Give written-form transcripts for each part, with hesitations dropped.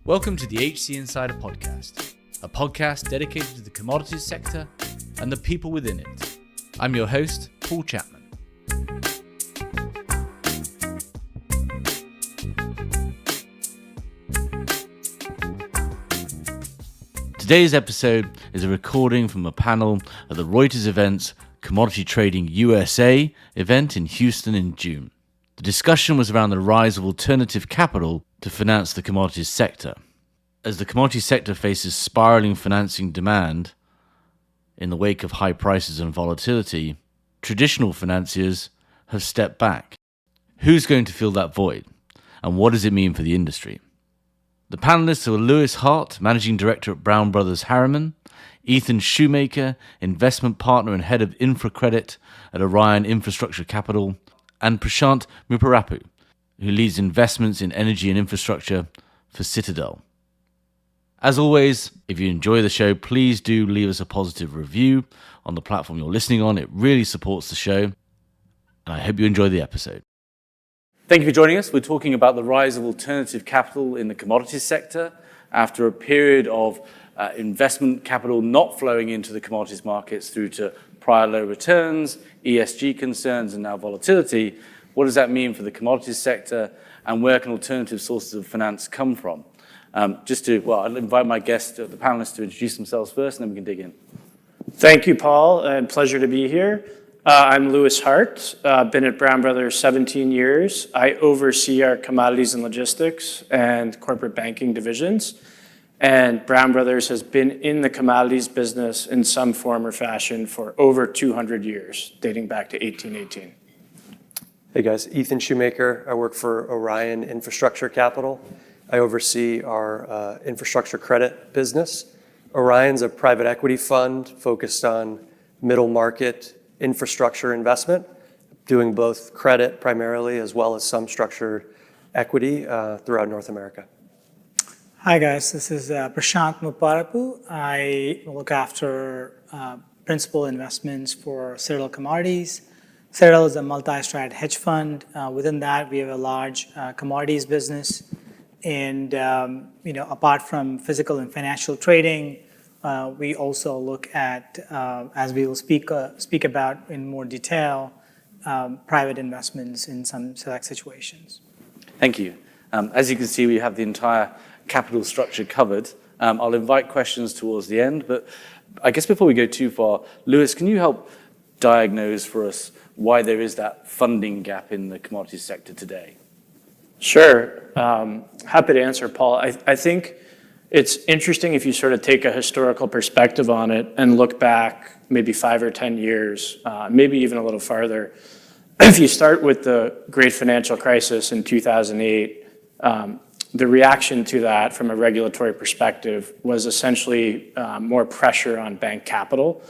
Welcome to the HC Insider Podcast, a podcast dedicated to the commodities sector and the people within it. I'm your host, Paul Chapman. Today's episode is a recording from a panel at the Reuters event's Commodity Trading USA event in Houston in June. The discussion was around the rise of alternative capital to finance the commodities sector. As the commodities sector faces spiraling financing demand in the wake of high prices and volatility, traditional financiers have stepped back. Who's going to fill that void? And what does it mean for the industry? The panelists are Lewis Hart, Managing Director at Brown Brothers Harriman, Ethan Shoemaker, Investment Partner and Head of Infra Credit at Orion Infrastructure Capital, and Prashant Mupparapu, who leads investments in energy and infrastructure for Citadel. As always, if you enjoy the show, please do leave us a positive review on the platform you're listening on. It really supports the show, and I hope you enjoy the episode. Thank you for joining us. We're talking about the rise of alternative capital in the commodities sector after a period of investment capital not flowing into the commodities markets through to prior low returns, ESG concerns, and now volatility. What does that mean for the commodities sector, and where can alternative sources of finance come from? I'll invite my guests, the panelists, to introduce themselves first, and then we can dig in. Thank you, Paul, and pleasure to be here. I'm Lewis Hart. Been at Brown Brothers 17 years. I oversee our commodities and logistics and corporate banking divisions. And Brown Brothers has been in the commodities business in some form or fashion for over 200 years, dating back to 1818. Hey guys, Ethan Shoemaker. I work for Orion Infrastructure Capital. I oversee our infrastructure credit business. Orion's a private equity fund focused on middle market infrastructure investment, doing both credit primarily as well as some structured equity throughout North America. Hi guys, this is Prashant Mupparapu. I look after principal investments for Citadel Commodities. Citadel is a multi-strat hedge fund. Within that, we have a large commodities business. And apart from physical and financial trading, we also look at, as we will speak about in more detail, private investments in some select situations. Thank you. As you can see, we have the entire capital structure covered. I'll invite questions towards the end, but I guess before we go too far, Lewis, can you help diagnose for us why there is that funding gap in the commodities sector today? Sure. Happy to answer, Paul. I think it's interesting if you sort of take a historical perspective on it and look back maybe 5 or 10 years, maybe even a little farther. If you start with the great financial crisis in 2008, the reaction to that from a regulatory perspective was essentially more pressure on bank capital.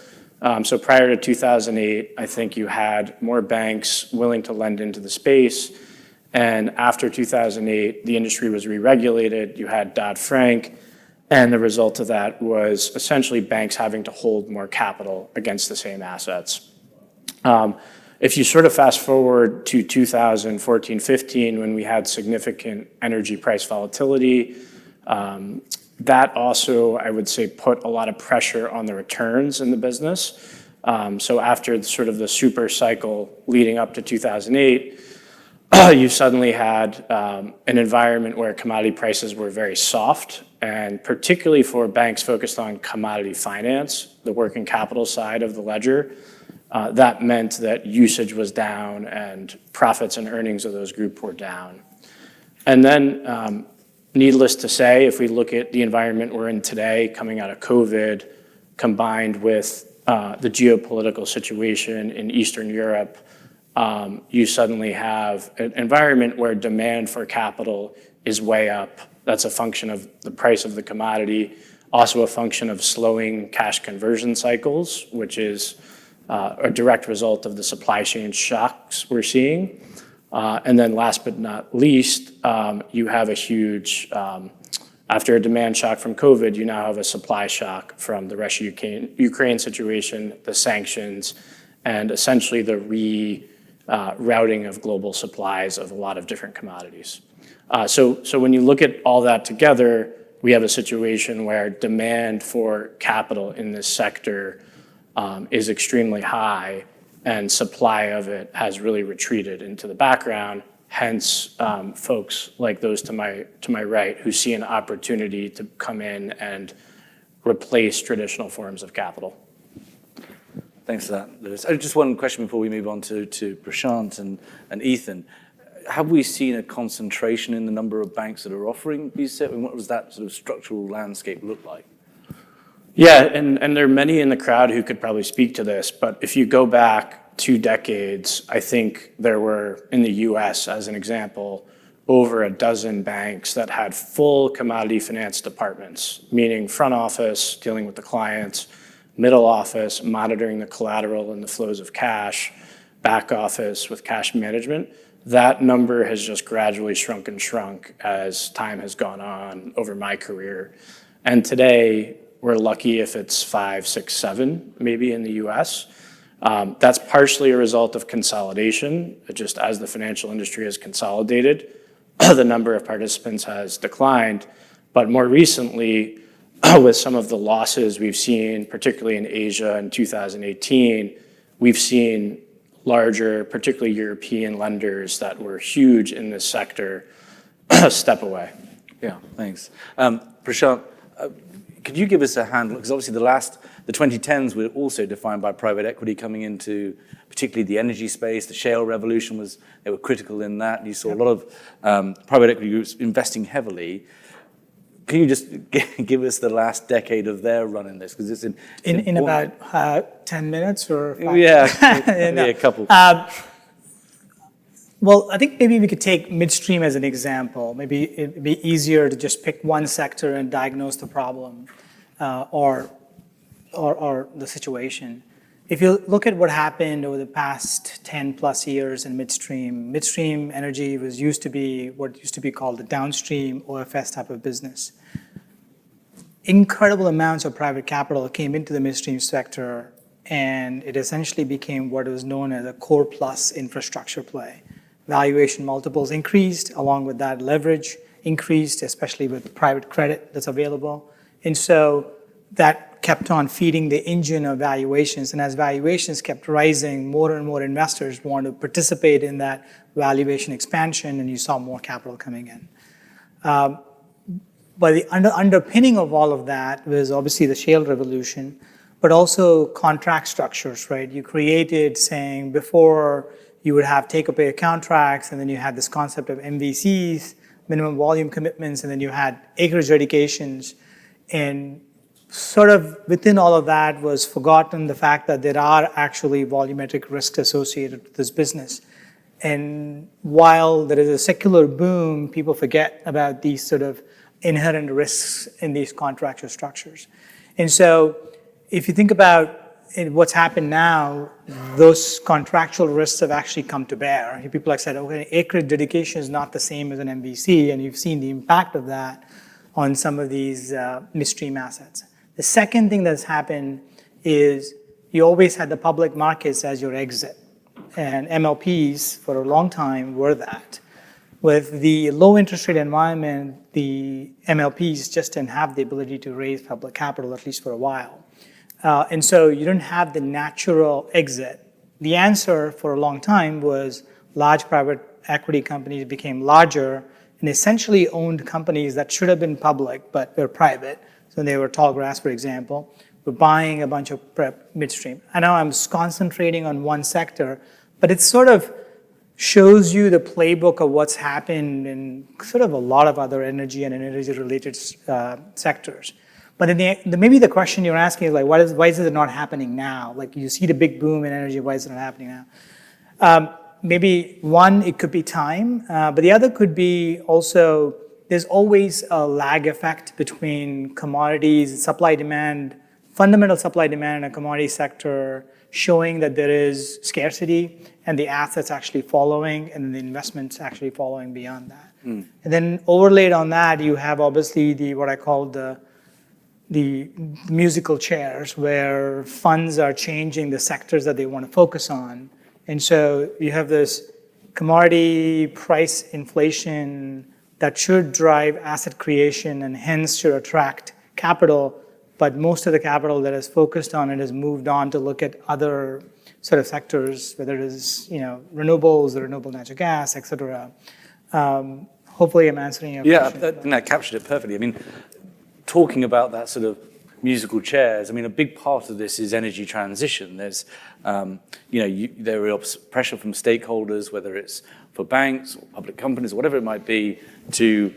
So prior to 2008, I think you had more banks willing to lend into the space. And after 2008, the industry was re-regulated. You had Dodd-Frank. And the result of that was essentially banks having to hold more capital against the same assets. If you sort of fast forward to 2014-15, when we had significant energy price volatility, that also, I would say, put a lot of pressure on the returns in the business. So after sort of the super cycle leading up to 2008, you suddenly had an environment where commodity prices were very soft, and particularly for banks focused on commodity finance, the working capital side of the ledger, that meant that usage was down and profits and earnings of those groups were down. And then, needless to say, if we look at the environment we're in today, coming out of COVID, combined with the geopolitical situation in Eastern Europe, you suddenly have an environment where demand for capital is way up. That's a function of the price of the commodity, also a function of slowing cash conversion cycles, which is a direct result of the supply chain shocks we're seeing. And then last but not least, you have a huge, after a demand shock from COVID, you now have a supply shock from the Russia-Ukraine situation, the sanctions, and essentially the routing of global supplies of a lot of different commodities. So when you look at all that together, we have a situation where demand for capital in this sector is extremely high, and supply of it has really retreated into the background. Hence, folks like those to my right who see an opportunity to come in and replace traditional forms of capital. Thanks for that, Lewis. Just one question before we move on to Prashant and Ethan. Have we seen a concentration in the number of banks that are offering these? And what does that sort of structural landscape look like? Yeah, and there are many in the crowd who could probably speak to this, but if you go back 2 decades, I think there were, in the US as an example, over a dozen banks that had full commodity finance departments, meaning front office, dealing with the clients, middle office, monitoring the collateral and the flows of cash, back office with cash management. That number has just gradually shrunk as time has gone on over my career. And today, we're lucky if it's 5, 6, 7, maybe in the US. That's partially a result of consolidation. Just as the financial industry has consolidated, the number of participants has declined. But more recently, with some of the losses we've seen, particularly in Asia in 2018, we've seen larger, particularly European lenders that were huge in this sector step away. Yeah, thanks. Prashant, could you give us a handle, because obviously the 2010s were also defined by private equity coming into particularly the energy space. The shale revolution they were critical in that. You saw a lot of private equity groups investing heavily. Can you just give us the last decade of their run in this? Because it's in about 10 minutes or 5? Yeah, maybe a couple. Well, I think maybe we could take midstream as an example. Maybe it'd be easier to just pick one sector and diagnose the problem or the situation. If you look at what happened over the past 10 plus years in midstream energy used to be what used to be called the downstream OFS type of business. Incredible amounts of private capital came into the midstream sector, and it essentially became what was known as a core plus infrastructure play. Valuation multiples increased, along with that leverage increased, especially with private credit that's available. And so that kept on feeding the engine of valuations. And as valuations kept rising, more and more investors wanted to participate in that valuation expansion, and you saw more capital coming in. But the underpinning of all of that was obviously the shale revolution, but also contract structures, right? You created saying before you would have take-or-pay contracts, and then you had this concept of MVCs, minimum volume commitments, and then you had acreage dedications. And sort of within all of that was forgotten the fact that there are actually volumetric risks associated with this business. And while there is a secular boom, people forget about these sort of inherent risks in these contractual structures. And so if you think about what's happened now, those contractual risks have actually come to bear. People have said, okay, acreage dedication is not the same as an MVC, and you've seen the impact of that on some of these midstream assets. The second thing that's happened is you always had the public markets as your exit, and MLPs for a long time were that. With the low interest rate environment, the MLPs just didn't have the ability to raise public capital, at least for a while. And so you didn't have the natural exit. The answer for a long time was large private equity companies became larger and essentially owned companies that should have been public but were private. So they were Tallgrass, for example, were buying a bunch of midstream. I know I'm concentrating on one sector, but it sort of shows you the playbook of what's happened in sort of a lot of other energy and energy-related sectors. But maybe the question you're asking is like, why is it not happening now? Like you see the big boom in energy, why is it not happening now? Maybe one, it could be time, but the other could be also there's always a lag effect between commodities, supply demand, fundamental supply demand in a commodity sector showing that there is scarcity and the assets actually following and the investments actually following beyond that. And then overlaid on that, you have obviously what I call the musical chairs where funds are changing the sectors that they want to focus on. And so you have this commodity price inflation that should drive asset creation and hence should attract capital, but most of the capital that is focused on it has moved on to look at other sort of sectors, whether it is renewables or renewable natural gas, et cetera. Hopefully I'm answering your question. Yeah, that captured it perfectly. I mean, talking about that sort of musical chairs, I mean, a big part of this is energy transition. There's, there is pressure from stakeholders, whether it's for banks or public companies, or whatever it might be, to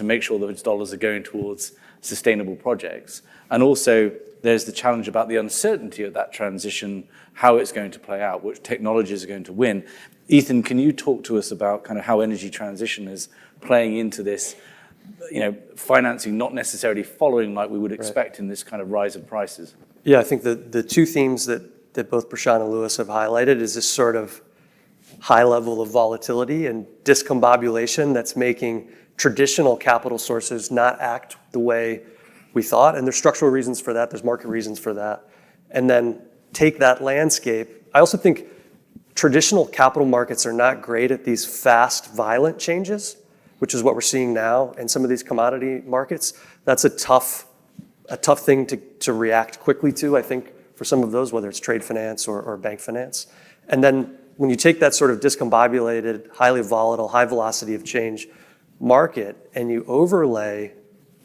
make sure that those dollars are going towards sustainable projects. And also, there's the challenge about the uncertainty of that transition, how it's going to play out, which technologies are going to win. Ethan, can you talk to us about kind of how energy transition is playing into this, financing not necessarily following like we would expect in this kind of rise of prices? Yeah, I think the two themes that both Prashant and Lewis have highlighted is this sort of high level of volatility and discombobulation that's making traditional capital sources not act the way we thought. And there's structural reasons for that. There's market reasons for that. And then take that landscape. I also think traditional capital markets are not great at these fast, violent changes, which is what we're seeing now in some of these commodity markets. That's a tough thing to react quickly to, I think, for some of those, whether it's trade finance or bank finance. And then when you take that sort of discombobulated, highly volatile, high velocity of change market and you overlay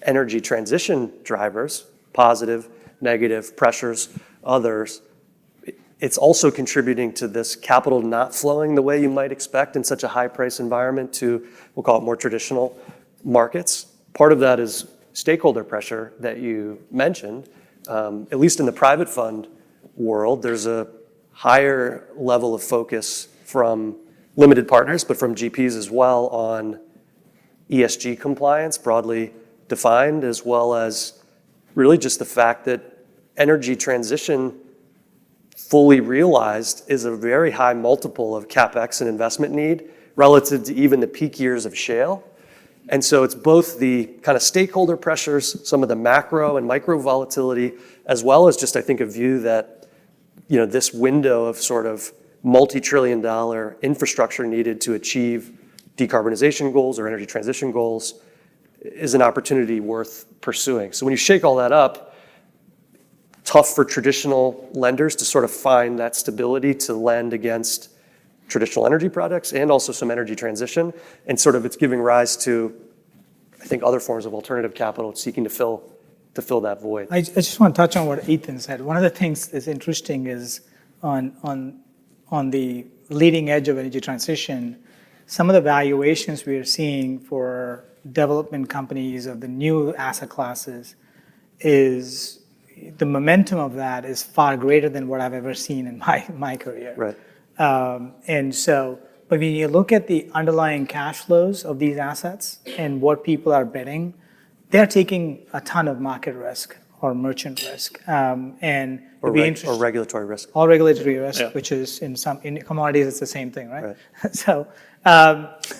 energy transition drivers, positive, negative, pressures, others, it's also contributing to this capital not flowing the way you might expect in such a high price environment to, we'll call it more traditional markets. Part of that is stakeholder pressure that you mentioned. At least in the private fund world, there's a higher level of focus from limited partners, but from GPs as well on ESG compliance, broadly defined, as well as really just the fact that energy transition fully realized is a very high multiple of CapEx and investment need relative to even the peak years of shale. And so it's both the kind of stakeholder pressures, some of the macro and micro volatility, as well as just, I think, a view that, this window of sort of multi-trillion-dollar infrastructure needed to achieve decarbonization goals or energy transition goals is an opportunity worth pursuing. So when you shake all that up, tough for traditional lenders to sort of find that stability to lend against traditional energy products and also some energy transition. And sort of it's giving rise to, I think, other forms of alternative capital seeking to fill that void. I just want to touch on what Ethan said. One of the things that's interesting is on the leading edge of energy transition, some of the valuations we are seeing for development companies of the new asset classes is the momentum of that is far greater than what I've ever seen in my career. Right. But when you look at the underlying cash flows of these assets and what people are betting, they're taking a ton of market risk or merchant risk. Or regulatory risk. Or regulatory risk, Yeah. which is in commodities, it's the same thing, right? Right. So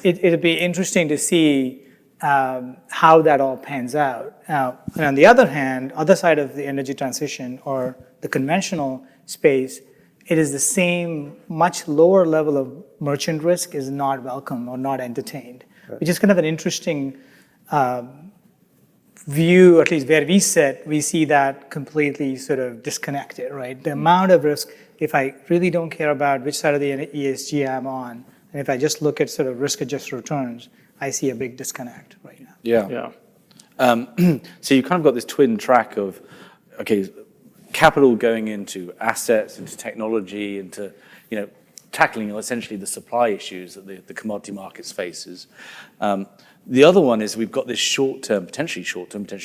it'd be interesting to see how that all pans out. And on the other hand, other side of the energy transition or the conventional space, it is the same, much lower level of merchant risk is not welcome or not entertained, Right. which is kind of an interesting view, at least where we sit, we see that completely sort of disconnected, right? The amount of risk, if I really don't care about which side of the ESG I'm on, and if I just look at sort of risk-adjusted returns, I see a big disconnect right now. Yeah. So you kind of got this twin track of, capital going into assets, into technology, into, tackling essentially the supply issues that the commodity markets faces. The other one is we've got this short-term, potentially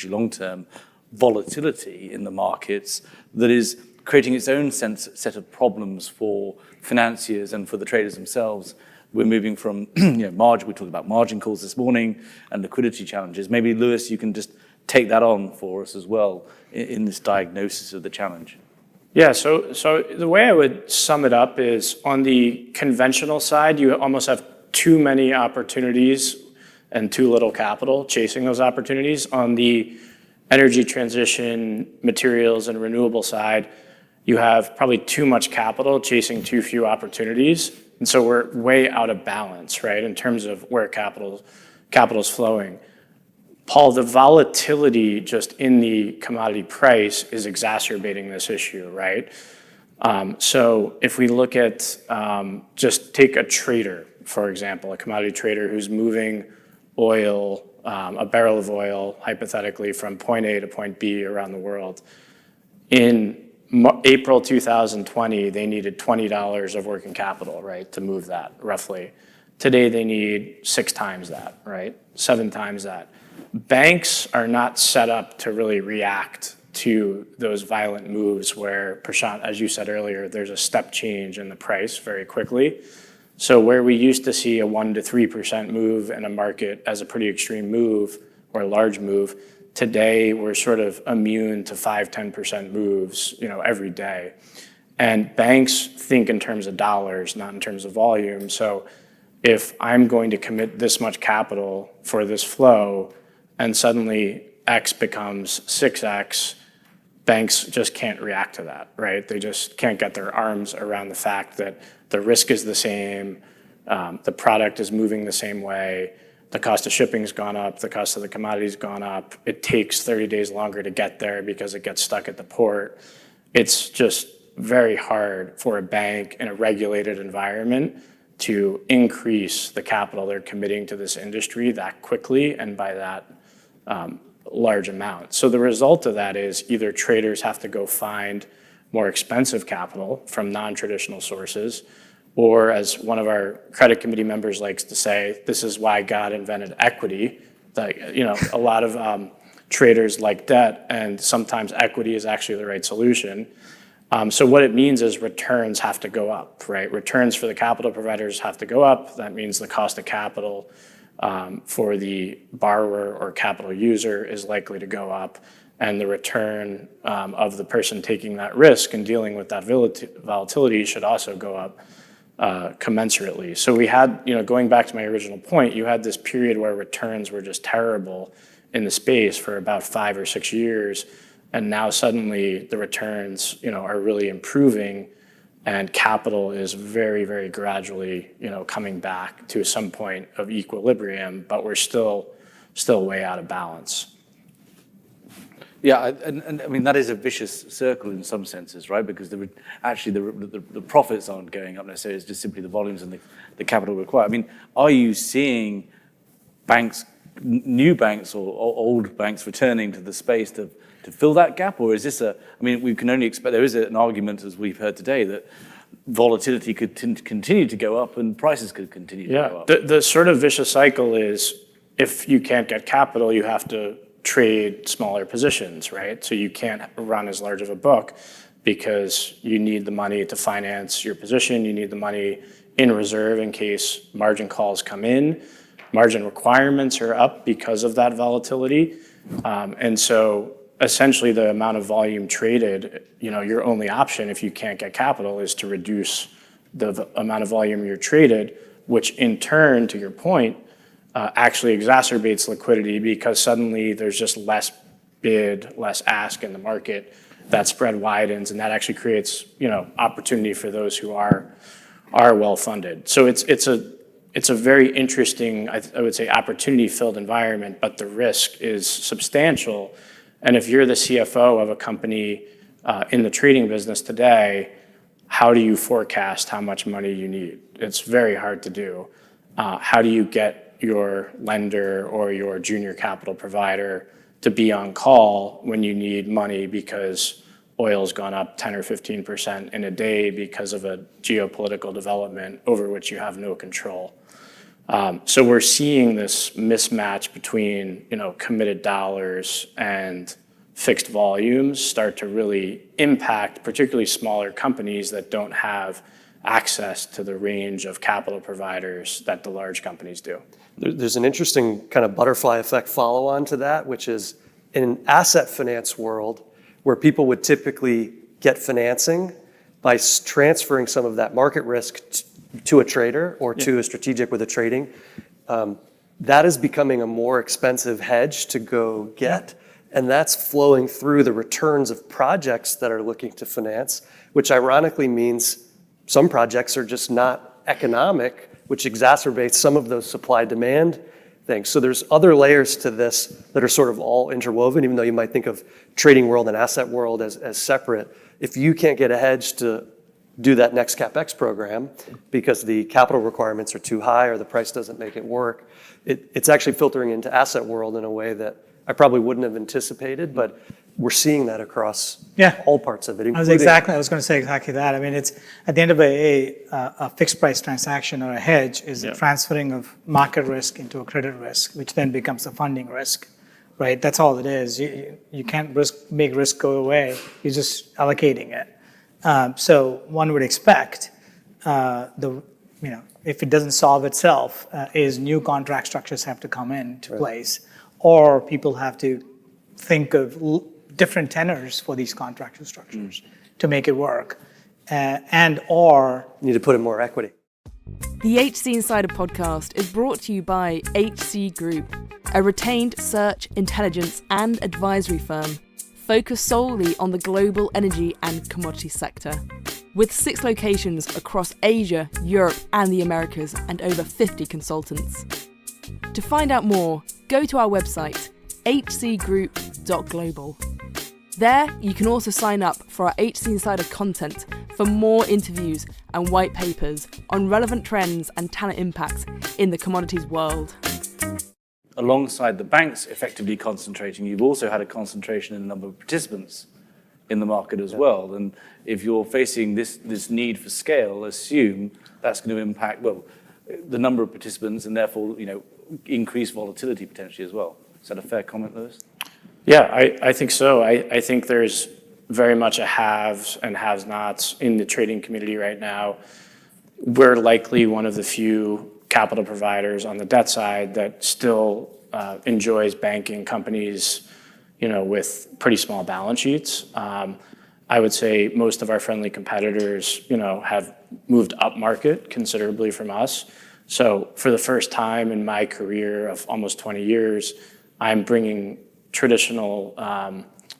long-term volatility in the markets that is creating its own set of problems for financiers and for the traders themselves. We're moving from margin. We talked about margin calls this morning and liquidity challenges. Maybe Lewis, you can just take that on for us as well in this diagnosis of the challenge. Yeah, so the way I would sum it up is on the conventional side, you almost have too many opportunities and too little capital chasing those opportunities. On the energy transition, materials, and renewable side, you have probably too much capital chasing too few opportunities. And so we're way out of balance, right, in terms of where capital capital's flowing. Paul, the volatility just in the commodity price is exacerbating this issue, right? So if we look at, just take a trader, for example, a commodity trader who's moving oil, a barrel of oil, hypothetically, from point A to point B around the world. In April 2020, they needed $20 of working capital, right, to move that, roughly. Today, they need 6 times that, right? 7 times that. Banks are not set up to really react to those violent moves where, Prashant, as you said earlier, there's a step change in the price very quickly. So where we used to see a 1% to 3% move in a market as a pretty extreme move or a large move, today we're sort of immune to 5-10% moves, every day. And banks think in terms of dollars, not in terms of volume. So if I'm going to commit this much capital for this flow and suddenly X becomes 6X, banks just can't react to that, right? They just can't get their arms around the fact that the risk is the same, the product is moving the same way, the cost of shipping's gone up, the cost of the commodity's gone up. It takes 30 days longer to get there because it gets stuck at the port. It's just very hard for a bank in a regulated environment to increase the capital they're committing to this industry that quickly and by that large amount. So the result of that is either traders have to go find more expensive capital from non-traditional sources, or as one of our credit committee members likes to say, this is why God invented equity. That, a lot of traders like debt, and sometimes equity is actually the right solution. So what it means is returns have to go up, right? Returns for the capital providers have to go up. That means the cost of capital for the borrower or capital user is likely to go up, and the return of the person taking that risk and dealing with that volatility should also go up commensurately. So we had, going back to my original point, you had this period where returns were just terrible in the space for about 5 or 6 years, and now suddenly the returns, are really improving, and capital is very, very gradually, coming back to some point of equilibrium, but we're still way out of balance. Yeah, and I mean, that is a vicious circle in some senses, right? Because the profits aren't going up necessarily, it's just simply the volumes and the capital required. I mean, are you seeing banks, new banks or old banks returning to the space to fill that gap? Or is this we can only expect, there is an argument, as we've heard today, that volatility could continue to go up and prices could continue to go up. The sort of vicious cycle is if you can't get capital, you have to trade smaller positions, right? So you can't run as large of a book because you need the money to finance your position. You need the money in reserve in case margin calls come in. Margin requirements are up because of that volatility. And so essentially the amount of volume traded, your only option if you can't get capital is to reduce the amount of volume you're traded, which in turn, to your point, actually exacerbates liquidity because suddenly there's just less bid, less ask in the market. That spread widens, and that actually creates, opportunity for those who are well funded. So it's a very interesting, I would say, opportunity-filled environment, but the risk is substantial. And if you're the CFO of a company in the trading business today, how do you forecast how much money you need? It's very hard to do. How do you get your lender or your junior capital provider to be on call when you need money because oil's gone up 10 or 15% in a day because of a geopolitical development over which you have no control? So we're seeing this mismatch between, committed dollars and fixed volumes start to really impact particularly smaller companies that don't have access to the range of capital providers that the large companies do. There's an interesting kind of butterfly effect follow-on to that, which is in an asset finance world where people would typically get financing by transferring some of that market risk to a trader or to a strategic with a trading. That is becoming a more expensive hedge to go get, and that's flowing through the returns of projects that are looking to finance, which ironically means some projects are just not economic, which exacerbates some of those supply-demand things. So there's other layers to this that are sort of all interwoven, even though you might think of trading world and asset world as separate. If you can't get a hedge to do that next CapEx program because the capital requirements are too high or the price doesn't make it work, it's actually filtering into asset world in a way that I probably wouldn't have anticipated, but we're seeing that across all parts of it. I was going to say exactly that. I mean, it's at the end of the day, a fixed price transaction or a hedge is the transferring of market risk into a credit risk, which then becomes a funding risk, right? That's all it is. You can't make risk go away. You're just allocating it. So one would expect if it doesn't solve itself, is new contract structures have to come into place, or people have to think of different tenors for these contractual structures to make it work, or you need to put in more equity. The HC Insider podcast is brought to you by HC Group, a retained search, intelligence and advisory firm focused solely on the global energy and commodity sector. With 6 locations across Asia, Europe and the Americas and over 50 consultants. To find out more, go to our website, hcgroup.global. There, you can also sign up for our HC Insider content for more interviews and white papers on relevant trends and talent impacts in the commodities world. Alongside the banks effectively concentrating, you've also had a concentration in the number of participants in the market as well. And if you're facing this need for scale, assume that's going to impact, the number of participants and therefore, increase volatility potentially as well. Is that a fair comment, Lewis? Yeah, I think so. I think there's very much a haves and have-nots in the trading community right now. We're likely one of the few capital providers on the debt side that still enjoys banking companies, with pretty small balance sheets. I would say most of our friendly competitors, have moved up market considerably from us. So for the first time in my career of almost 20 years, I'm bringing traditional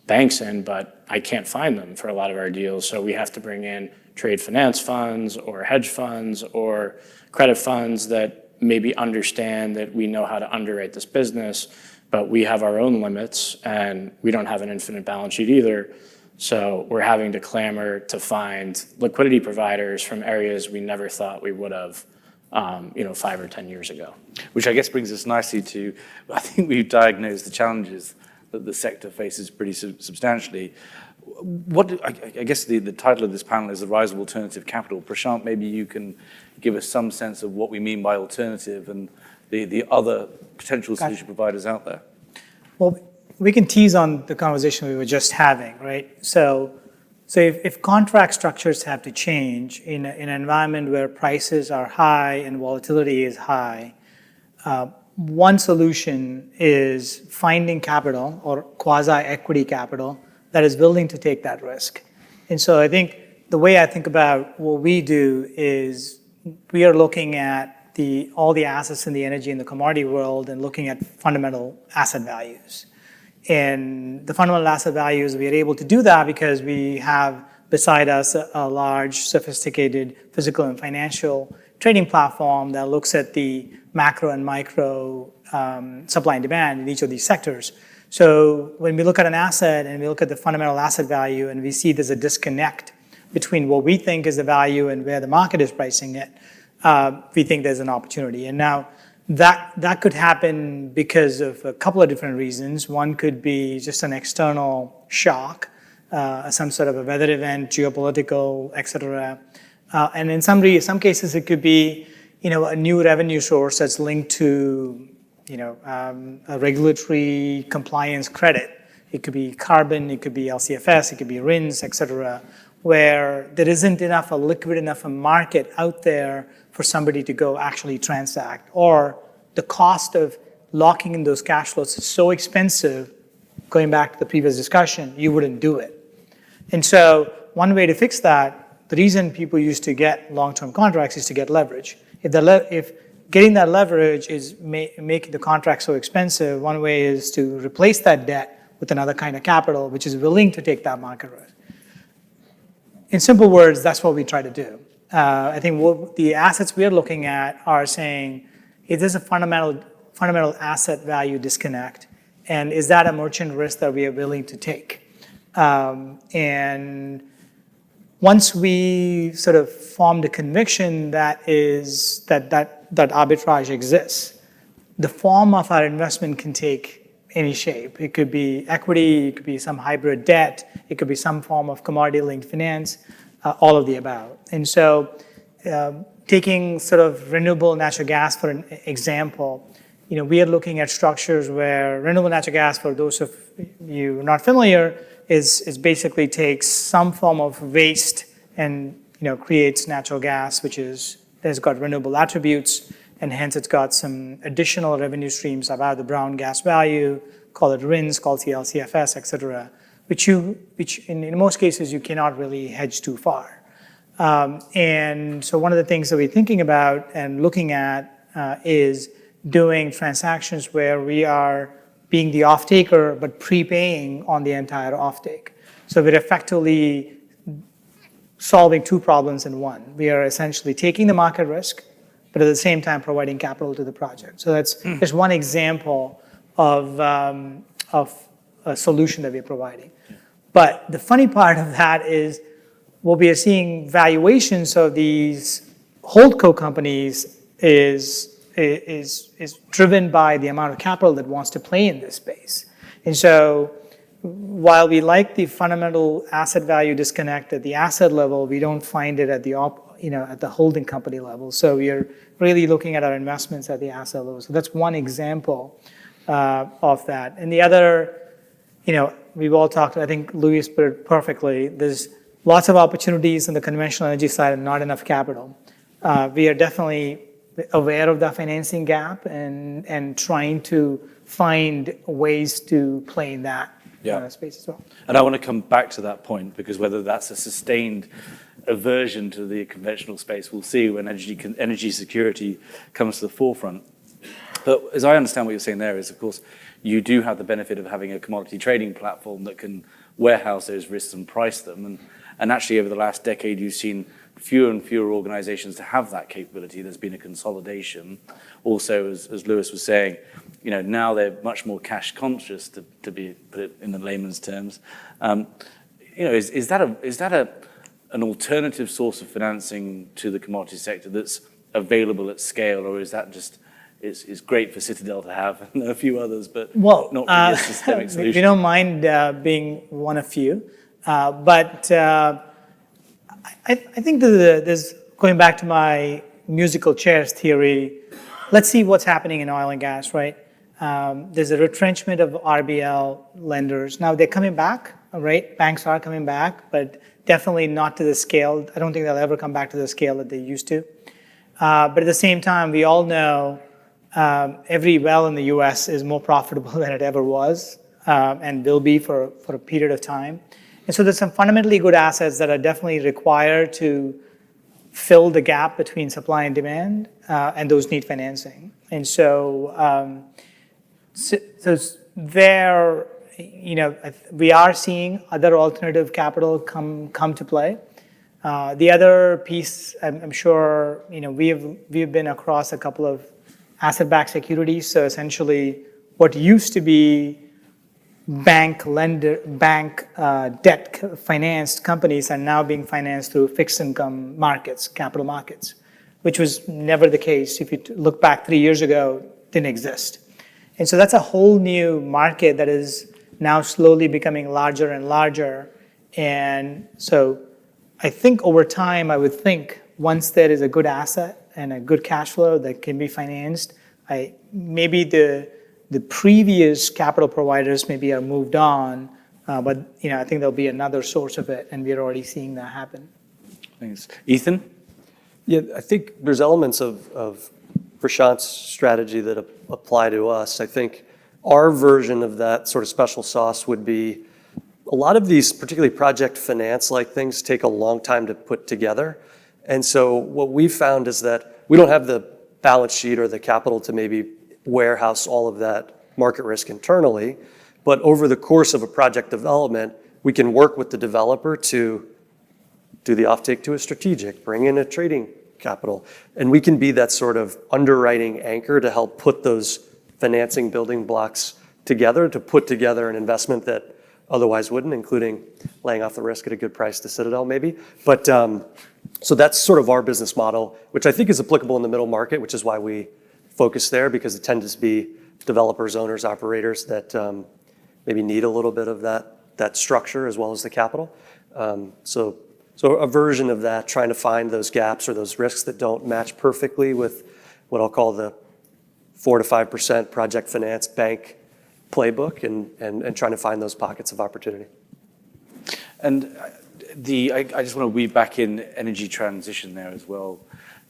banks in, but I can't find them for a lot of our deals. So we have to bring in trade finance funds or hedge funds or credit funds that maybe understand that we know how to underwrite this business, but we have our own limits and we don't have an infinite balance sheet either. So we're having to clamor to find liquidity providers from areas we never thought we would have, 5 or 10 years ago. Which I guess brings us nicely to, I think we've diagnosed the challenges that the sector faces pretty substantially. I guess the title of this panel is The Rise of Alternative Capital. Prashant, maybe you can give us some sense of what we mean by alternative and the other potential solution providers out there. Well, we can tease on the conversation we were just having, right? So if contract structures have to change in an environment where prices are high and volatility is high, one solution is finding capital or quasi-equity capital that is willing to take that risk. And so I think the way I think about what we do is we are looking at all the assets in the energy and the commodity world and looking at fundamental asset values. And the fundamental asset values, we are able to do that because we have beside us a large, sophisticated physical and financial trading platform that looks at the macro and micro supply and demand in each of these sectors. So when we look at an asset and we look at the fundamental asset value and we see there's a disconnect between what we think is the value and where the market is pricing it, we think there's an opportunity. And now that could happen because of a couple of different reasons. One could be just an external shock, some sort of a weather event, geopolitical, et cetera. And in some cases, it could be, a new revenue source that's linked to, a regulatory compliance credit. It could be carbon, it could be LCFS, it could be RINs, et cetera, where there isn't a liquid enough a market out there for somebody to go actually transact, or the cost of locking in those cash flows is so expensive, going back to the previous discussion, you wouldn't do it. And so one way to fix that, the reason people used to get long-term contracts is to get leverage. If getting that leverage is making the contract so expensive, one way is to replace that debt with another kind of capital, which is willing to take that market risk. In simple words, that's what we try to do. I think what the assets we're looking at are saying, if there's a fundamental asset value disconnect, and is that a merchant risk that we are willing to take? And once we sort of formed a conviction that arbitrage exists, the form of our investment can take any shape. It could be equity, it could be some hybrid debt, it could be some form of commodity-linked finance, all of the above. And so taking sort of renewable natural gas for an example, we are looking at structures where renewable natural gas, for those of you not familiar, is basically takes some form of waste and creates natural gas, which has got renewable attributes, and hence it's got some additional revenue streams about the brown gas value, call it RINs, call it LCFS, et cetera, which in most cases you cannot really hedge too far. And so one of the things that we're thinking about and looking at is doing transactions where we are being the off-taker but prepaying on the entire off-take. So we're effectively solving two problems in one. We are essentially taking the market risk, but at the same time providing capital to the project. So that's just one example of a solution that we're providing. But the funny part of that is what we are seeing valuations of these holdco companies is driven by the amount of capital that wants to play in this space. And so while we like the fundamental asset value disconnect at the asset level, we don't find it at the at the holding company level. So we are really looking at our investments at the asset level. So that's one example of that. And the other, we've all talked, I think Lewis put it perfectly, there's lots of opportunities in the conventional energy side and not enough capital. We are definitely aware of the financing gap and trying to find ways to play in that space as well. And I want to come back to that point, because whether that's a sustained aversion to the conventional space, we'll see when energy security comes to the forefront. But as I understand what you're saying there is, of course, you do have the benefit of having a commodity trading platform that can warehouse those risks and price them. And actually, over the last decade, you've seen fewer and fewer organizations to have that capability. There's been a consolidation. Also, as Lewis was saying, now they're much more cash conscious, to put it in the layman's terms. Is that an alternative source of financing to the commodity sector that's available at scale, or is that just it's great for Citadel to have and a few others, but not really a systemic solution? We don't mind being one of few, but I think there's, going back to my musical chairs theory, let's see what's happening in oil and gas, right? There's a retrenchment of RBL lenders. Now they're coming back, right? Banks are coming back, but definitely not to the scale. I don't think they'll ever come back to the scale that they used to. But at the same time, we all know every well in the US is more profitable than it ever was, and will be for a period of time. And so there's some fundamentally good assets that are definitely required to fill the gap between supply and demand, and those need financing. And so, there, we are seeing other alternative capital come to play. The other piece, I'm sure, we've been across a couple of asset-backed securities. So essentially, what used to be bank debt financed companies are now being financed through fixed income markets, capital markets, which was never the case. If you look back 3 years ago, didn't exist. And so that's a whole new market that is now slowly becoming larger and larger. And so I think over time, I would think once there is a good asset and a good cash flow that can be financed, maybe the previous capital providers maybe are moved on, but I think there'll be another source of it, and we're already seeing that happen. Thanks. Ethan? Yeah, I think there's elements of Prashant's strategy that apply to us. I think our version of that sort of special sauce would be a lot of these, particularly project finance-like things, take a long time to put together. And so what we've found is that we don't have the balance sheet or the capital to maybe warehouse all of that market risk internally, but over the course of a project development, we can work with the developer to do the offtake to a strategic, bring in a trading capital, and we can be that sort of underwriting anchor to help put those financing building blocks together to put together an investment that otherwise wouldn't, including laying off the risk at a good price to Citadel maybe. But so that's sort of our business model, which I think is applicable in the middle market, which is why we focus there, because it tends to be developers, owners, operators that maybe need a little bit of that structure as well as the capital. So a version of that, trying to find those gaps or those risks that don't match perfectly with what I'll call the 4 to 5% project finance bank playbook, and trying to find those pockets of opportunity. And I just want to weave back in energy transition there as well,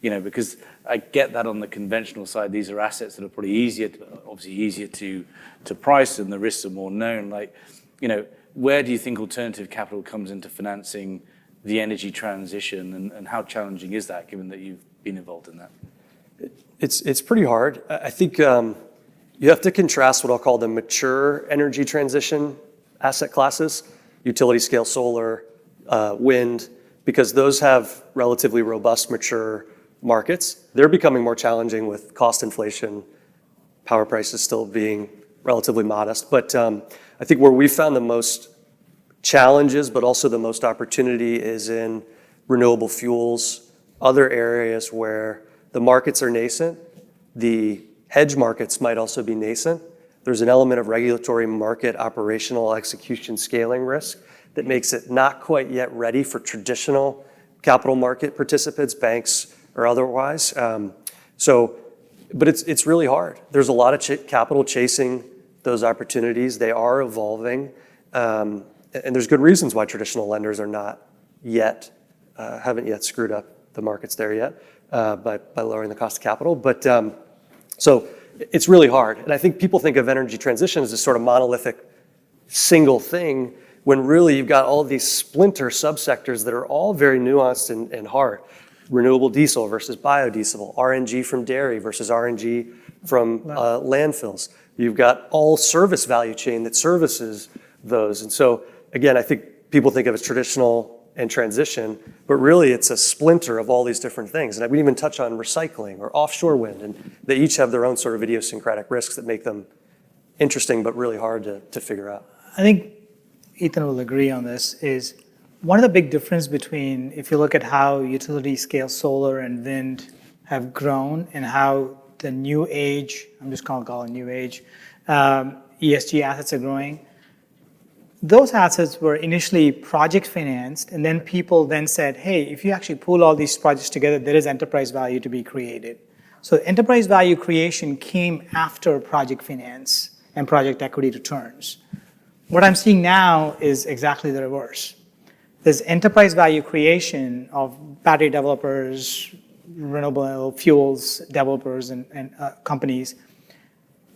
because I get that on the conventional side, these are assets that are probably easier to price, and the risks are more known. Where do you think alternative capital comes into financing the energy transition, and how challenging is that, given that you've been involved in that? It's pretty hard. I think you have to contrast what I'll call the mature energy transition asset classes, utility scale solar, wind, because those have relatively robust, mature markets. They're becoming more challenging with cost inflation, power prices still being relatively modest. But I think where we found the most challenges, but also the most opportunity, is in renewable fuels, other areas where the markets are nascent. The hedge markets might also be nascent. There's an element of regulatory, market, operational, execution, scaling risk that makes it not quite yet ready for traditional capital market participants, banks or otherwise. But it's really hard. There's a lot of capital chasing those opportunities. They are evolving, and there's good reasons why traditional lenders are not yet, haven't yet screwed up the markets there yet by lowering the cost of capital. But so it's really hard. And I think people think of energy transition as this sort of monolithic single thing, when really you've got all these splinter subsectors that are all very nuanced and hard. Renewable diesel versus biodiesel, RNG from dairy versus RNG from landfills. You've got all service value chain that services those. And so, again, I think people think of it as traditional and transition, but really it's a splinter of all these different things. And we even touch on recycling or offshore wind, and they each have their own sort of idiosyncratic risks that make them interesting but really hard to figure out. I think Ethan will agree on this, is one of the big difference between, if you look at how utility scale solar and wind have grown and how the new age, I'm just going to call it new age, ESG assets are growing. Those assets were initially project financed, and then people then said, hey, if you actually pool all these projects together, there is enterprise value to be created. So enterprise value creation came after project finance and project equity returns. What I'm seeing now is exactly the reverse. There's enterprise value creation of battery developers, renewable fuels developers, and companies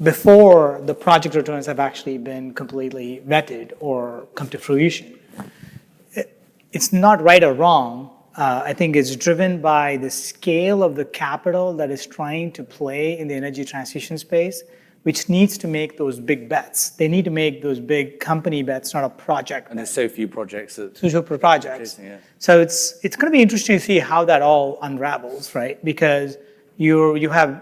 before the project returns have actually been completely vetted or come to fruition. It's not right or wrong. I think it's driven by the scale of the capital that is trying to play in the energy transition space, which needs to make those big bets. They need to make those big company bets, not a project. And there's so few projects. So few projects. Yeah. So it's going to be interesting to see how that all unravels, right? Because you have,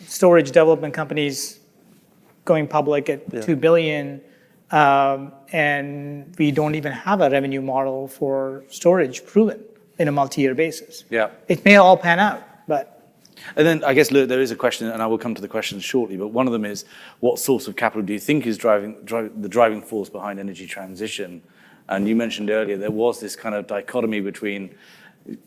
storage development companies going public at $2 billion, and we don't even have a revenue model for storage proven in a multi-year basis. Yeah. It may all pan out, but. And then I guess there is a question, and I will come to the questions shortly, but one of them is, what source of capital do you think is the driving force behind energy transition? And you mentioned earlier there was this kind of dichotomy between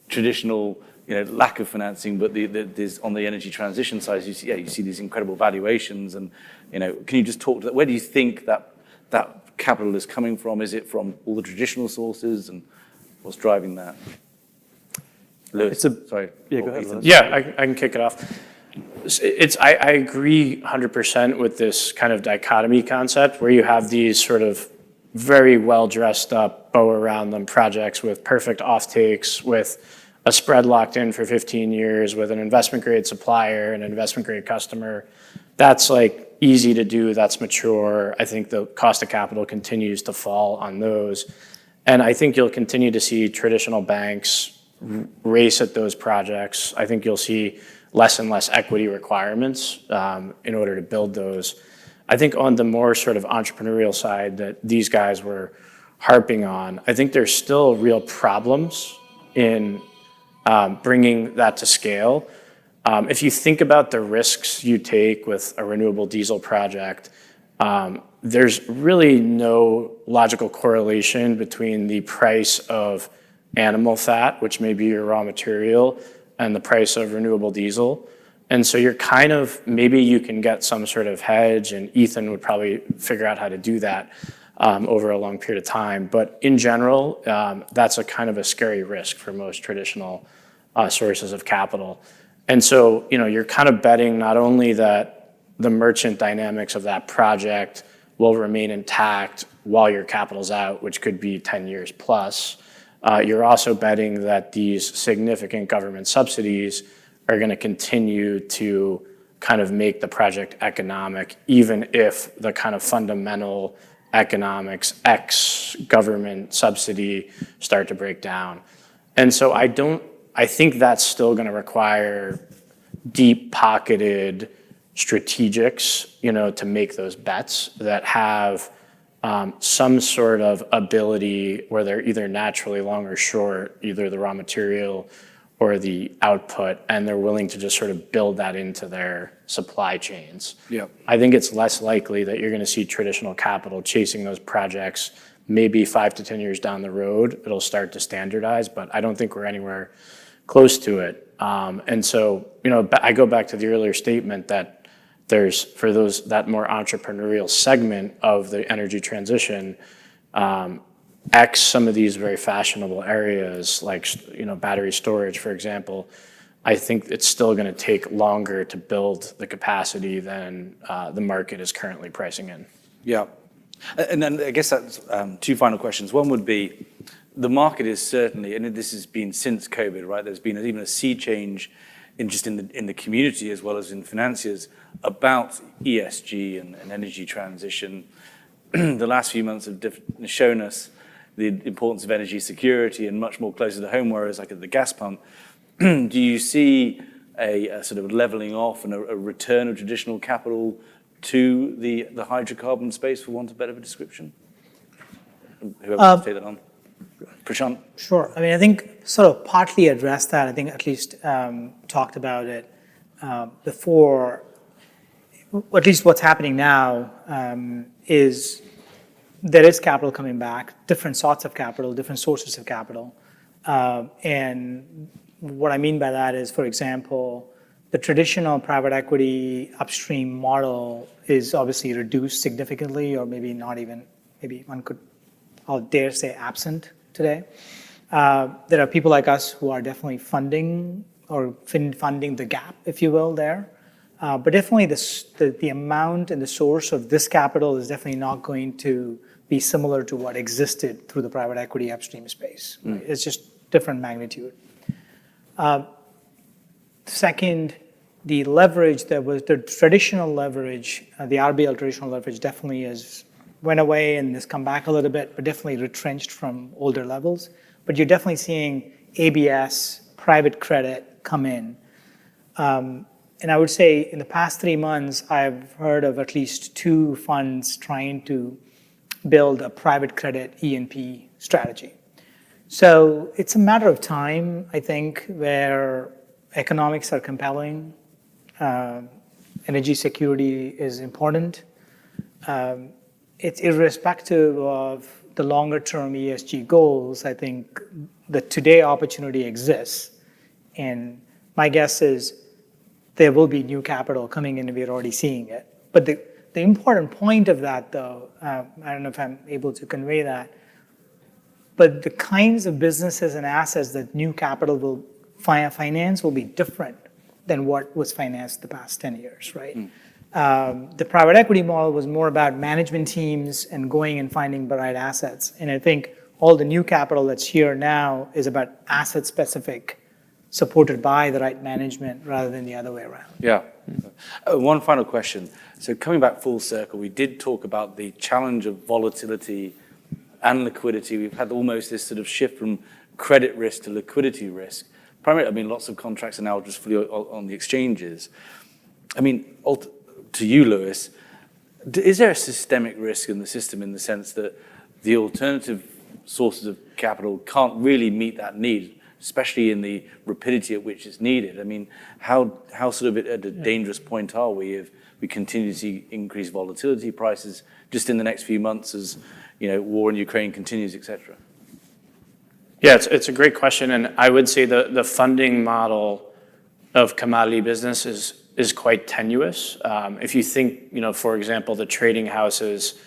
traditional lack of financing, but there's on the energy transition side, you see these incredible valuations, and can you just talk to that? Where do you think that capital is coming from? Is it from all the traditional sources, and what's driving that? Lewis, sorry. Yeah, go ahead, Lewis. Yeah, I can kick it off. I agree 100% with this kind of dichotomy concept where you have these sort of very well dressed up, bow around them projects with perfect offtakes, with a spread locked in for 15 years, with an investment grade supplier and an investment grade customer. That's like easy to do, that's mature. I think the cost of capital continues to fall on those. And I think you'll continue to see traditional banks race at those projects. I think you'll see less and less equity requirements in order to build those. I think on the more sort of entrepreneurial side that these guys were harping on, I think there's still real problems in bringing that to scale. If you think about the risks you take with a renewable diesel project, there's really no logical correlation between the price of animal fat, which may be your raw material, and the price of renewable diesel. And so you're kind of, maybe you can get some sort of hedge, and Ethan would probably figure out how to do that over a long period of time. But in general, that's a kind of a scary risk for most traditional sources of capital. And so, you're kind of betting not only that the merchant dynamics of that project will remain intact while your capital's out, which could be 10 years plus. You're also betting that these significant government subsidies are going to continue to kind of make the project economic, even if the kind of fundamental economics X government subsidy start to break down. And so I think that's still going to require deep-pocketed strategics, to make those bets that have some sort of ability where they're either naturally long or short, either the raw material or the output, and they're willing to just sort of build that into their supply chains. Yeah. I think it's less likely that you're going to see traditional capital chasing those projects. Maybe 5 to 10 years down the road, it'll start to standardize, but I don't think we're anywhere close to it. And so, I go back to the earlier statement that there's, for those, that more entrepreneurial segment of the energy transition, some of these very fashionable areas like, battery storage, for example, I think it's still going to take longer to build the capacity than the market is currently pricing in. Yeah. And then I guess that's 2 final questions. One would be, the market is certainly, and this has been since COVID, right? There's been even a sea change in the community as well as in financiers about ESG and energy transition. The last few months have shown us the importance of energy security and much more closer to home, whereas like at the gas pump. Do you see a sort of leveling off and a return of traditional capital to the hydrocarbon space, for want of a better description? Whoever wants to take that on. Prashant? Sure. I think sort of partly addressed that. I think at least talked about it before. At least what's happening now is there is capital coming back, different sorts of capital, different sources of capital. And what I mean by that is, for example, the traditional private equity upstream model is obviously reduced significantly, or maybe not even, maybe one could, I'll dare say, absent today. There are people like us who are definitely funding the gap, if you will, there. But definitely the amount and the source of this capital is definitely not going to be similar to what existed through the private equity upstream space. Right? It's just different magnitude. Second, the leverage that was the traditional leverage, the RBL traditional leverage definitely went away and has come back a little bit, but definitely retrenched from older levels. But you're definitely seeing ABS, private credit come in. And I would say in the past 3 months, I've heard of at least 2 funds trying to build a private credit E&P strategy. So it's a matter of time, I think, where economics are compelling, energy security is important. It's irrespective of the longer term ESG goals. I think the today opportunity exists. And my guess is there will be new capital coming in, and we're already seeing it. But the important point of that, though, I don't know if I'm able to convey that, but the kinds of businesses and assets that new capital will finance will be different than what was financed the past 10 years, right? The private equity model was more about management teams and going and finding the right assets. And I think all the new capital that's here now is about asset specific, supported by the right management rather than the other way around. Yeah. One final question. So coming back full circle, we did talk about the challenge of volatility and liquidity. We've had almost this sort of shift from credit risk to liquidity risk. primarily, I mean, lots of contracts are now just fully on the exchanges. I mean, to you, Lewis, is there a systemic risk in the system in the sense that the alternative sources of capital can't really meet that need, especially in the rapidity at which it's needed? I mean, how sort of at a dangerous point are we if we continue to see increased volatility prices just in the next few months as, war in Ukraine continues, et cetera? Yeah, it's a great question, and I would say the funding model of commodity business is quite tenuous. If you think, for example, the trading houses,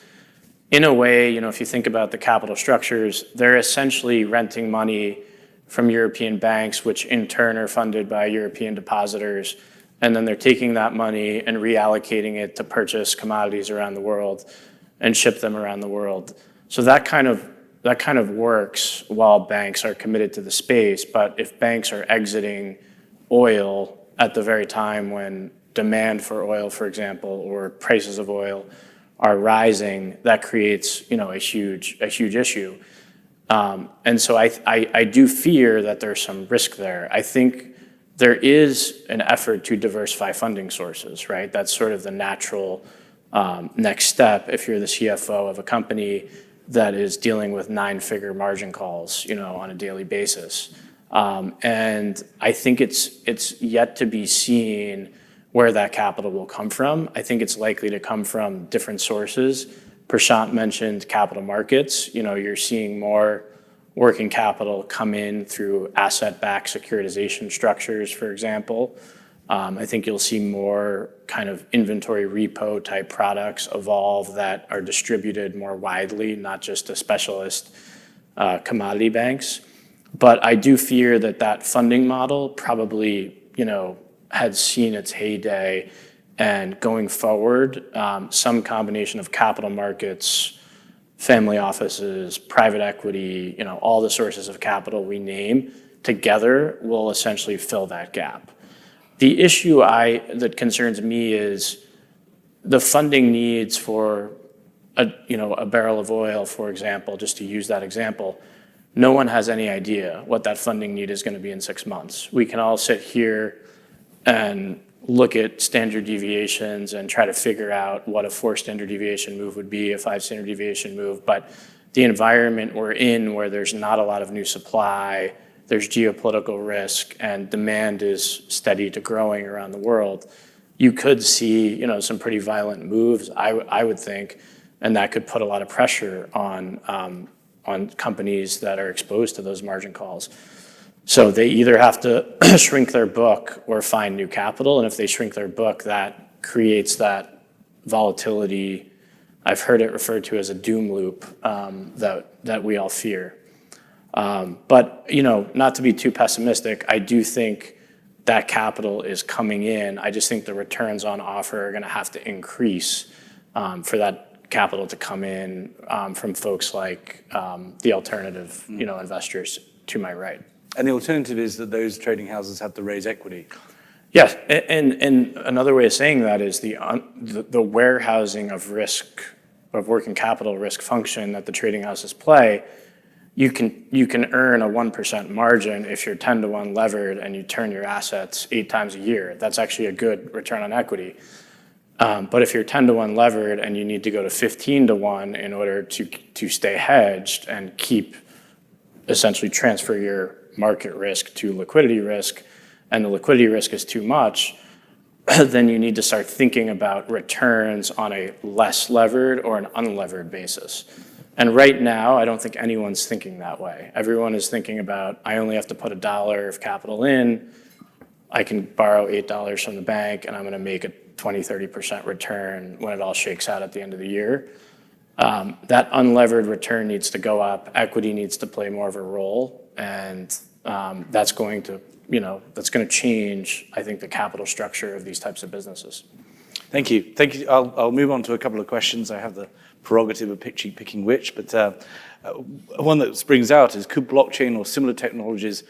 in a way, if you think about the capital structures, they're essentially renting money from European banks, which in turn are funded by European depositors, and then they're taking that money and reallocating it to purchase commodities around the world and ship them around the world. So that kind of works while banks are committed to the space. But if banks are exiting oil at the very time when demand for oil, for example, or prices of oil are rising, that creates a huge issue. And so I do fear that there's some risk there. I think there is an effort to diversify funding sources, right? That's sort of the natural next step if you're the CFO of a company that is dealing with 9-figure margin calls, on a daily basis. And I think it's yet to be seen where that capital will come from. I think it's likely to come from different sources. Prashant mentioned capital markets. You're seeing more working capital come in through asset-backed securitization structures, for example. I think you'll see more kind of inventory repo type products evolve that are distributed more widely, not just to specialist commodity banks. But I do fear that funding model probably, had seen its heyday, and going forward, some combination of capital markets, family offices, private equity, all the sources of capital we name together will essentially fill that gap. The issue that concerns me is the funding needs for a barrel of oil, for example, just to use that example. No one has any idea what that funding need is going to be in 6 months. We can all sit here and look at standard deviations and try to figure out what a 4 standard deviation move would be, a 5 standard deviation move. But the environment we're in, where there's not a lot of new supply, there's geopolitical risk, and demand is steady to growing around the world, you could see, some pretty violent moves, I would think, and that could put a lot of pressure on companies that are exposed to those margin calls. So they either have to shrink their book or find new capital, and if they shrink their book, that creates that volatility. I've heard it referred to as a doom loop that we all fear. But not to be too pessimistic, I do think that capital is coming in. I just think the returns on offer are going to have to increase for that capital to come in from folks like the alternative, investors to my right. And the alternative is that those trading houses have to raise equity. Yes, and another way of saying that is the warehousing of risk, of working capital risk function that the trading houses play. You can earn a 1% margin if you're 10-to-1 levered and you turn your assets 8 times a year. That's actually a good return on equity. But if you're 10-to-1 levered and you need to go to 15-to-1 in order to stay hedged and essentially transfer your market risk to liquidity risk, and the liquidity risk is too much, then you need to start thinking about returns on a less levered or an unlevered basis. And right now, I don't think anyone's thinking that way. Everyone is thinking about, I only have to put $1 of capital in, I can borrow $8 from the bank, and I'm going to make a 20-30% return when it all shakes out at the end of the year. That unlevered return needs to go up, equity needs to play more of a role, and that's going to change, I think, the capital structure of these types of businesses. Thank you. I'll move on to a couple of questions. I have the prerogative of picking which, but one that springs out is, could blockchain or similar technologies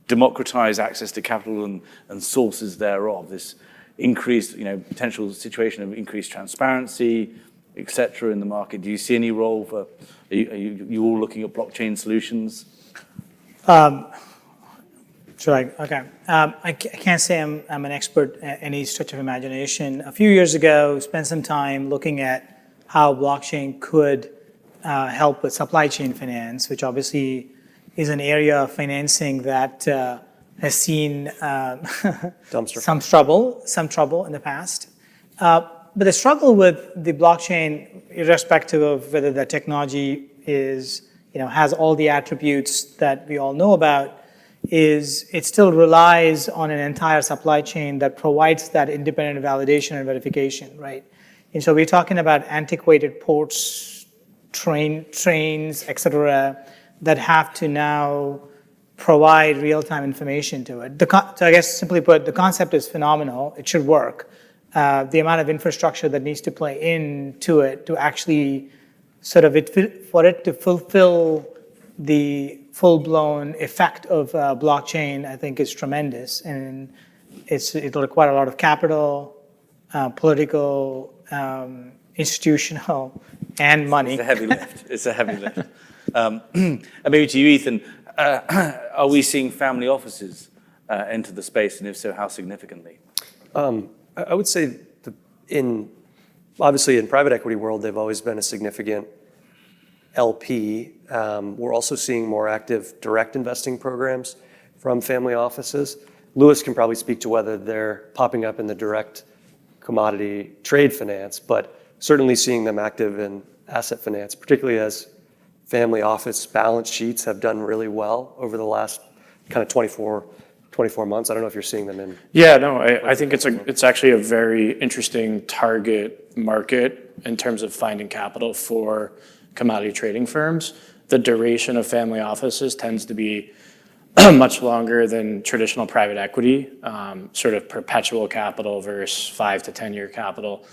democratize access to capital and sources thereof? This increased, potential situation of increased transparency, et cetera, in the market. Do you see any role for, are you all looking at blockchain solutions? Okay. I can't say I'm an expert at any stretch of imagination. A few years ago, spent some time looking at how blockchain could help with supply chain finance, which obviously is an area of financing that has seen some trouble in the past. But the struggle with the blockchain, irrespective of whether the technology has all the attributes that we all know about, is it still relies on an entire supply chain that provides that independent validation and verification, right? And so we're talking about antiquated ports, trains, et cetera, that have to now provide real-time information to it. So I guess simply put, the concept is phenomenal. It should work. The amount of infrastructure that needs to play into it to actually for it to fulfill the full-blown effect of blockchain, I think is tremendous. And it'll require a lot of capital, political, institutional, and money. It's a heavy lift. And maybe to you, Ethan, are we seeing family offices enter the space, and if so, how significantly? I would say obviously in private equity world, they've always been a significant LP. We're also seeing more active direct investing programs from family offices. Lewis can probably speak to whether they're popping up in the direct commodity trade finance, but certainly seeing them active in asset finance, particularly as family office balance sheets have done really well over the last kind of 24 months. I don't know if you're seeing them in. Yeah, no, I think it's actually a very interesting target market in terms of finding capital for commodity trading firms. The duration of family offices tends to be much longer than traditional private equity, sort of perpetual capital versus 5 to 10 year capital.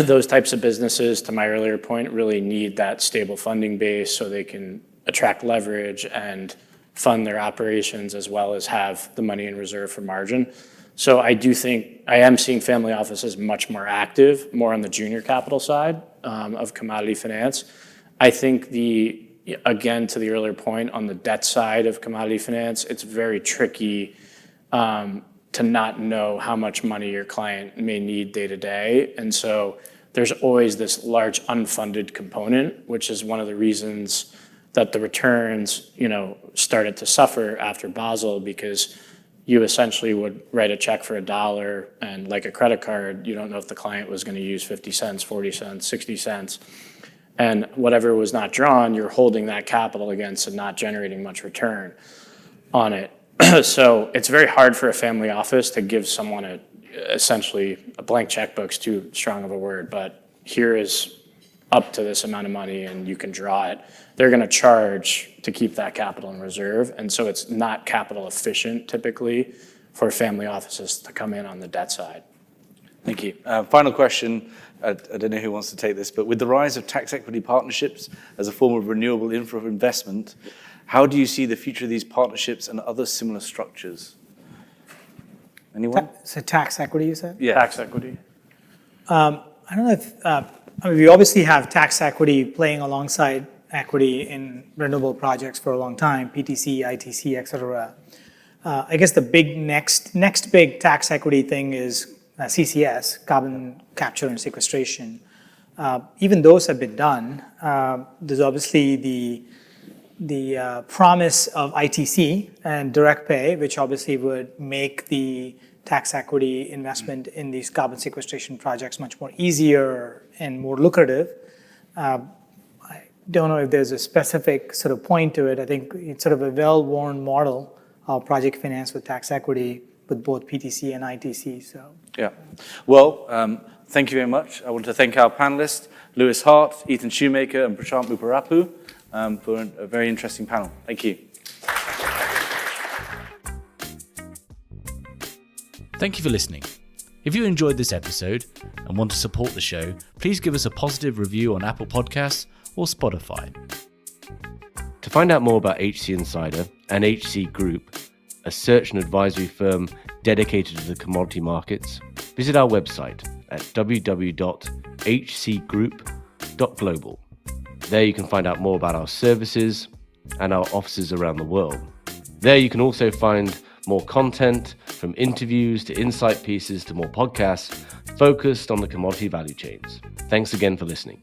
Those types of businesses, to my earlier point, really need that stable funding base so they can attract leverage and fund their operations as well as have the money in reserve for margin. So I am seeing family offices much more active, more on the junior capital side of commodity finance. I think again, to the earlier point, on the debt side of commodity finance, it's very tricky to not know how much money your client may need day to day. And so there's always this large unfunded component, which is one of the reasons that the returns, started to suffer after Basel, because you essentially would write a check for $1, and like a credit card, you don't know if the client was going to use 50 cents, 40 cents, 60 cents. And whatever was not drawn, you're holding that capital against and not generating much return on it. So it's very hard for a family office to give someone essentially a blank checkbook's too strong of a word, but here is up to this amount of money and you can draw it. They're going to charge to keep that capital in reserve. And so it's not capital efficient typically for family offices to come in on the debt side. Thank you. Final question. I don't know who wants to take this, but with the rise of tax equity partnerships as a form of renewable infra investment, how do you see the future of these partnerships and other similar structures? Anyone? So tax equity, you said? Yeah. Tax equity. I don't know if, we obviously have tax equity playing alongside equity in renewable projects for a long time, PTC, ITC, et cetera. I guess the big next big tax equity thing is CCS, carbon capture and sequestration. Even those have been done. There's obviously the promise of ITC and direct pay, which obviously would make the tax equity investment in these carbon sequestration projects much more easier and more lucrative. I don't know if there's a specific sort of point to it. I think it's sort of a well-worn model of project finance with tax equity with both PTC and ITC. So yeah. Well, thank you very much. I want to thank our panelists, Lewis Hart, Ethan Shoemaker, and Prashant Mupparapu, for a very interesting panel. Thank you. Thank you for listening. If you enjoyed this episode and want to support the show, please give us a positive review on Apple Podcasts or Spotify. To find out more about HC Insider and HC Group, a search and advisory firm dedicated to the commodity markets, visit our website at www.hcgroup.global. There you can find out more about our services and our offices around the world. There you can also find more content, from interviews to insight pieces to more podcasts focused on the commodity value chains. Thanks again for listening.